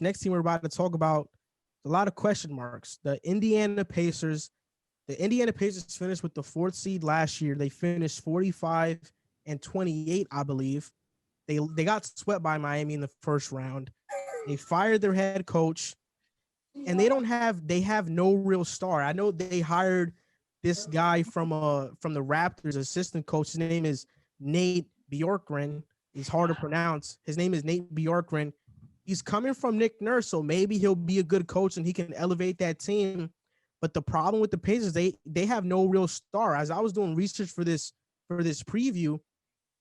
next team we're about to talk about, a lot of question marks. The Indiana Pacers. The Indiana Pacers finished with the 4th seed last year. They finished 45-28, I believe. They got swept by Miami in the first round. They fired their head coach, and they have no real star. I know they hired this guy from the Raptors, assistant coach. His name is Nate Bjorkgren. He's hard to pronounce. His name is Nate Bjorkgren. He's coming from Nick Nurse, so maybe he'll be a good coach and he can elevate that team. But the problem with the Pacers, they have no real star. As I was doing research for this preview,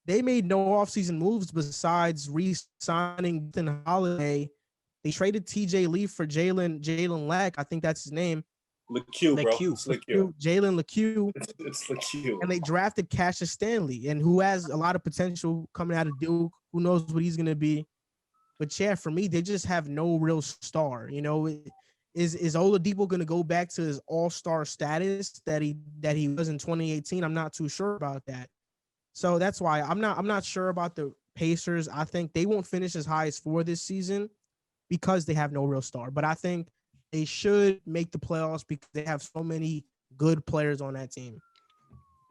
they made no offseason moves besides re-signing Ethan Holiday. They traded TJ Lee for Jalen Leck. I think that's his name. LeCue, bro. It's LeCue. Jalen LeCue. It's LeCue. And they drafted Cassius Stanley, and who has a lot of potential coming out of Duke. Who knows what he's going to be. But, yeah, for me, they just have no real star. You know, is Oladipo going to go back to his all-star status that he was in 2018? I'm not too sure about that. So that's why I'm not sure about the Pacers. I think they won't finish as high as 4 this season because they have no real star. But I think they should make the playoffs because they have so many good players on that team.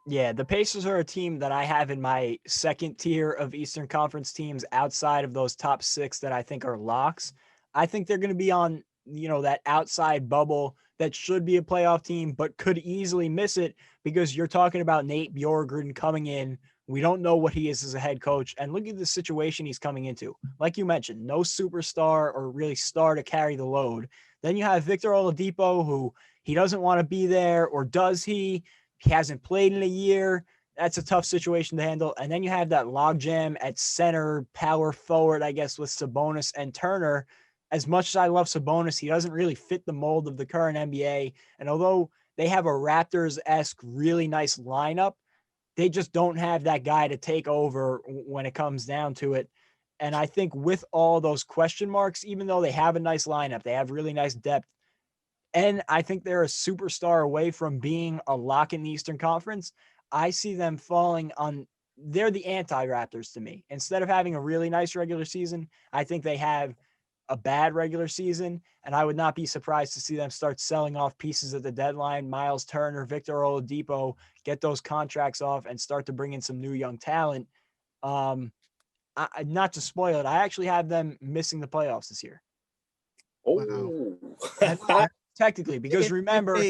Yeah, the Pacers are a team that I have in my second tier of Eastern Conference teams outside of those top 6 that I think are locks. I think they're going to be on, that outside bubble that should be a playoff team, but could easily miss it because you're talking about Nate Bjorkgren coming in. We don't know what he is as a head coach. And look at the situation he's coming into. Like you mentioned, no superstar or really star to carry the load. Then you have Victor Oladipo, who he doesn't want to be there, or does he? He hasn't played in a year. That's a tough situation to handle. And then you have that logjam at center, power forward, I guess, with Sabonis and Turner. As much as I love Sabonis, he doesn't really fit the mold of the current NBA. And although they have a Raptors-esque really nice lineup, they just don't have that guy to take over when it comes down to it. And I think with all those question marks, even though they have a nice lineup, they have really nice depth, and I think they're a superstar away from being a lock in the Eastern Conference, I see them falling on – they're the anti-Raptors to me. Instead of having a really nice regular season, I think they have a bad regular season, and I would not be surprised to see them start selling off pieces at the deadline. Miles Turner, Victor Oladipo, get those contracts off and start to bring in some new young talent. Not to spoil it, I actually have them missing the playoffs this year. Oh, Wow. Technically, because remember,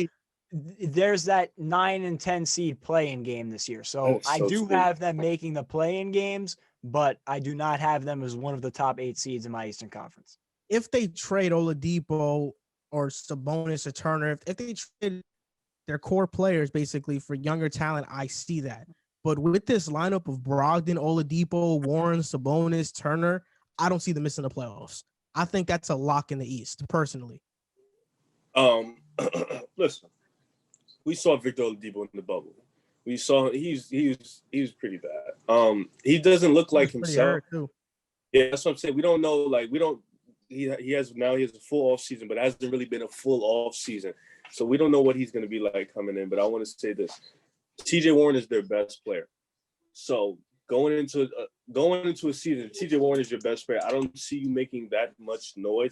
there's that 9 and 10 seed play-in game this year. So I do have them making the play-in games, but I do not have them as one of the top 8 seeds in my Eastern Conference. If they trade Oladipo or Sabonis or Turner, if they trade their core players basically for younger talent, I see that. But with this lineup of Brogdon, Oladipo, Warren, Sabonis, Turner, I don't see them missing the playoffs. I think that's a lock in the East, personally. Listen, we saw Victor Oladipo in the bubble. We saw he was pretty bad. He doesn't look like himself. Yeah, that's what I'm saying. We don't know. Like he has a full off season, but it hasn't really been a full off season. So we don't know what he's going to be like coming in. But I want to say this: TJ Warren is their best player. So going into a season, TJ Warren is your best player. I don't see you making that much noise.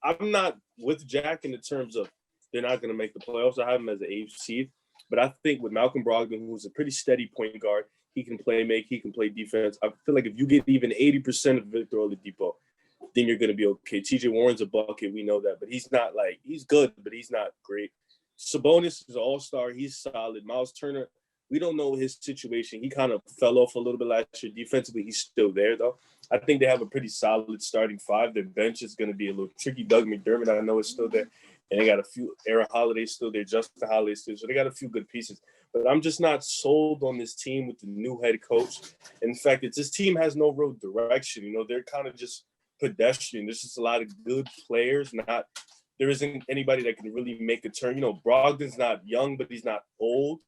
I'm not with Jack in the terms of they're not going to make the playoffs. I have him as an 8th seed. But I think with Malcolm Brogdon, who's a pretty steady point guard, he can he can play defense. I feel like if you get even 80% of Victor Oladipo, then you're going to be okay. TJ Warren's a bucket. We know that. But he's not he's good, but he's not great. Sabonis is an all-star. He's solid. Miles Turner, we don't know his situation. He kind of fell off a little bit last year. Defensively, he's still there, though. I think they have a pretty solid starting 5. Their bench is going to be a little tricky. Doug McDermott, I know, is still there. And they got a few – Aaron Holiday's still there. Justin Holiday's still there. So they got a few good pieces. But I'm just not sold on this team with the new head coach. In fact, this team has no real direction. They're kind of just pedestrian. There's just a lot of good players. There isn't anybody that can really make a turn. Brogdon's not young, but he's not old.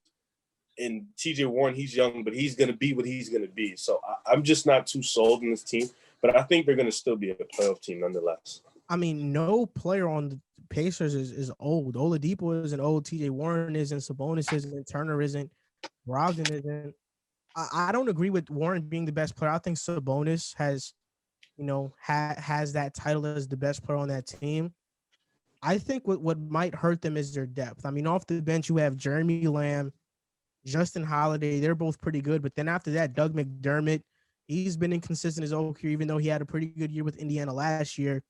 And TJ Warren, he's young, but he's going to be what he's going to be. So I'm just not too sold on this team. But I think they're going to still be a playoff team nonetheless. I mean, no player on the Pacers is old. Oladipo isn't old. TJ Warren isn't. Sabonis isn't. Turner isn't. Brogdon isn't. I don't agree with Warren being the best player. I think Sabonis has has that title as the best player on that team. I think what might hurt them is their depth. I mean, off the bench, you have Jeremy Lamb, Justin Holiday. They're both pretty good. But then after that, Doug McDermott, he's been inconsistent his whole career, even though he had a pretty good year with Indiana last year.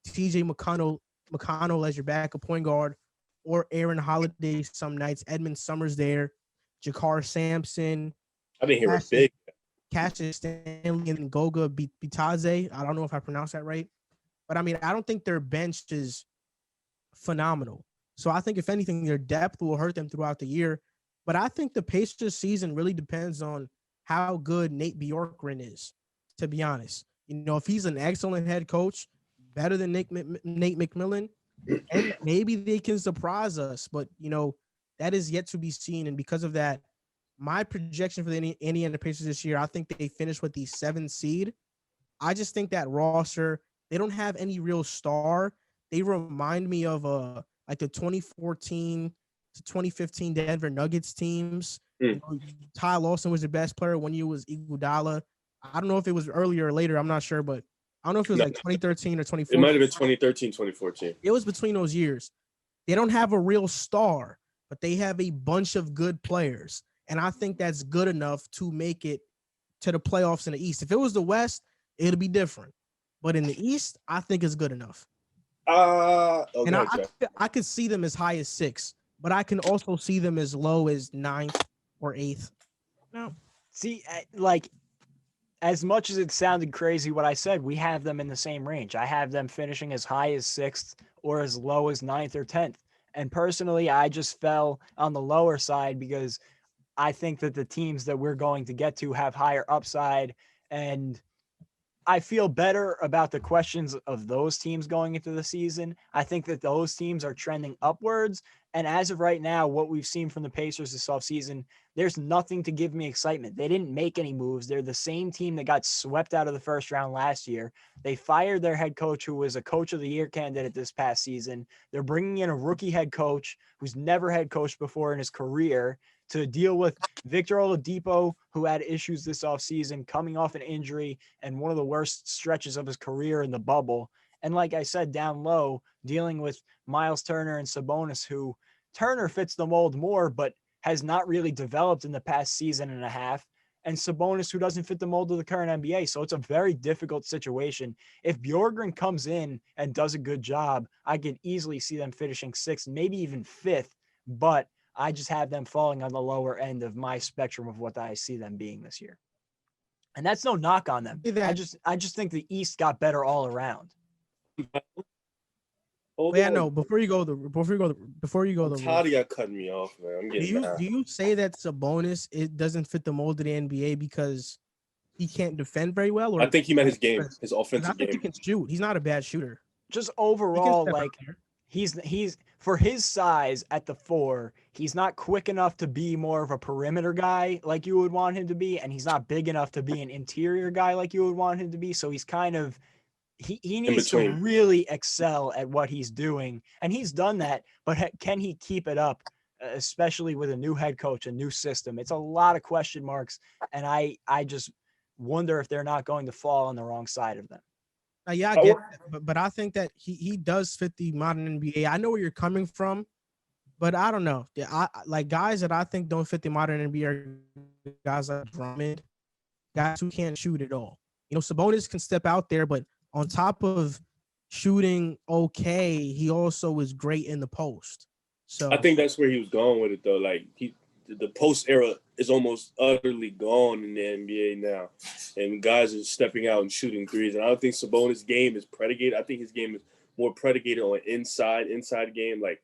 TJ McConnell as your backup point guard, or Aaron Holiday some nights. Edmund Summers there, Jakar Sampson, I didn't hear a big. Cassius Stanley, and Goga Bitadze. I don't know if I pronounced that right. But I mean, I don't think their bench is phenomenal. So I think if anything, their depth will hurt them throughout the year. But I think the Pacers season really depends on how good Nate Bjorkgren is, to be honest. If he's an excellent head coach, better than Nate McMillan, and maybe they can surprise us. But, that is yet to be seen. And because of that, my projection for the Indiana Pacers this year, I think they finish with the 7th seed. I just think that roster, they don't have any real star. They remind me of like the 2014 to 2015 Denver Nuggets teams. Ty Lawson was the best player. 1 year was Iguodala. I don't know if it was earlier or later. I'm not sure, but I don't know if it was like 2013 or 2014. It might have been 2013, 2014. It was between those years. They don't have a real star, but they have a bunch of good players. And I think that's good enough to make it to the playoffs in the East. If it was the West, it'll be different. But in the East, I think it's good enough. Okay, and I could see them as high as 6, but I can also see them as low as 9th or 8th. No. See, like, as much as it sounded crazy what I said, we have them in the same range. I have them finishing as high as 6th or as low as 9th or 10th. And personally, I just fell on the lower side because I think that the teams that we're going to get to have higher upside, and I feel better about the questions of those teams going into the season. I think that those teams are trending upwards. And as of right now, what we've seen from the Pacers this offseason, there's nothing to give me excitement. They didn't make any moves. They're the same team that got swept out of the first round last year. They fired their head coach, who was a coach of the year candidate this past season. They're bringing in a rookie head coach who's never head coached before in his career to deal with Victor Oladipo, who had issues this offseason, coming off an injury and one of the worst stretches of his career in the bubble. And like I said, down low, dealing with Miles Turner and Sabonis, who Turner fits the mold more, but has not really developed in the past season and a half. And Sabonis, who doesn't fit the mold of the current NBA. So it's a very difficult situation. If Bjorkgren comes in and does a good job, I could easily see them finishing 6th, maybe even 5th. But I just have them falling on the lower end of my spectrum of what I see them being this year. And that's no knock on them. I just think the East got better all around. No. Before you go, Todd got cutting me off, man. I'm getting do you say that Sabonis it doesn't fit the mold of the NBA because he can't defend very well? Or I think he meant his game, his offensive I think game. he can shoot. He's not a bad shooter. Just overall, like he's for his size at the 4, he's not quick enough to be more of a perimeter guy like you would want him to be, and he's not big enough to be an interior guy like you would want him to be. So he's kind of he needs to really excel at what he's doing, and he's done that. But can he keep it up, especially with a new head coach, a new system? It's a lot of question marks, and I just wonder if they're not going to fall on the wrong side of them. Yeah, I get it, but I think that he does fit the modern NBA. I know where you're coming from, but I don't know. I like guys that I think don't fit the modern NBA are guys like Drummond, guys who can't shoot at all. Sabonis can step out there, but on top of shooting okay, he also is great in the post. So I think that's where he was going with it, though. Like the post era is almost utterly gone in the NBA now, and guys are stepping out and shooting threes. And I don't think Sabonis' game is predicated. I think his game is more predicated on inside game, like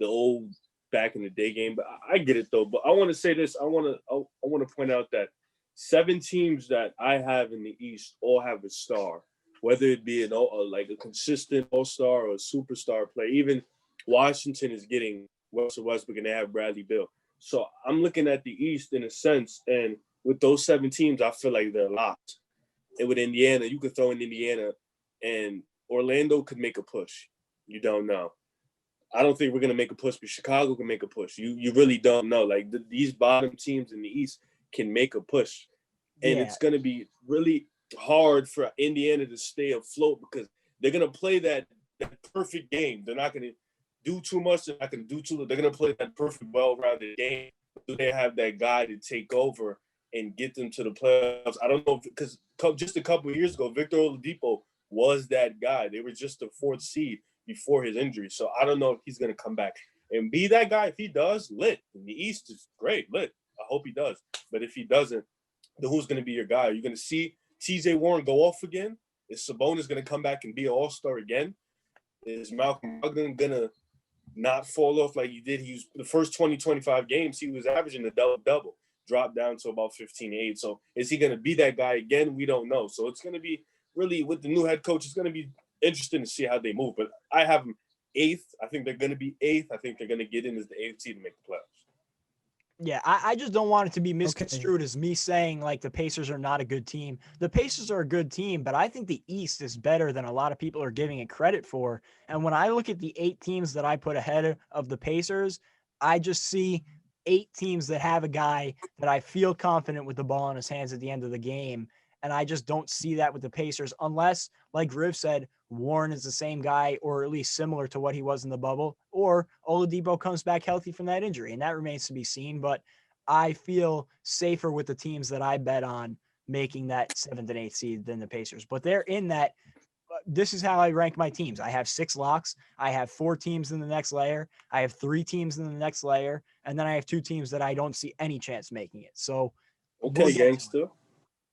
the old back in the day game. But I get it though. But I want to say this. I want to point out that 7 teams that I have in the East all have a star, whether it be like a consistent all-star or a superstar player. Even Washington is getting Russell Westbrook, and they have Bradley Beal. So I'm looking at the East in a sense, and with those 7 teams, I feel like they're locked. And with Indiana, you could throw in Indiana, and Orlando could make a push. You don't know. I don't think we're going to make a push, but Chicago can make a push. You really don't know. Like these bottom teams in the East can make a push. And It's going to be really hard for Indiana to stay afloat because they're gonna play that perfect game. They're not gonna do too much. They're not gonna do too little. They're gonna play that perfect, well-rounded game. Do they have that guy to take over and get them to the playoffs? I don't know, because just a couple of years ago, Victor Oladipo was that guy. They were just the 4th seed before his injury. So I don't know if he's gonna come back and be that guy. If he does, lit. In the East is great, lit. I hope he does. But if he doesn't, then who's gonna be your guy? Are you gonna see TJ Warren go off again? Is Sabonis gonna come back and be an all-star again? Is Malcolm Brogdon gonna not fall off like he did? He was the first 20, 25 games, he was averaging a double-double, dropped down to about 15-8. So is he gonna be that guy again? We don't know. So it's gonna be really, with the new head coach, it's gonna be interesting to see how they move. But I have them 8th. I think they're gonna be 8th. I think they're gonna get in as the 8th seed to make the playoffs. Yeah, I just don't want it to be misconstrued as me saying like the Pacers are not a good team. The Pacers are a good team, but I think the East is better than a lot of people are giving it credit for. And when I look at the 8 teams that I put ahead of the Pacers, I just see 8 teams that have a guy that I feel confident with the ball in his hands at the end of the game. And I just don't see that with the Pacers unless, like Riv said, Warren is the same guy or at least similar to what he was in the bubble, or Oladipo comes back healthy from that injury. And that remains to be seen. But I feel safer with the teams that I bet on making that 7th and 8th seed than the Pacers. But they're in that. This is how I rank my teams. I have 6 locks. I have 4 teams in the next layer. I have 3 teams in the next layer. And then I have 2 teams that I don't see any chance making it. So okay, gangster.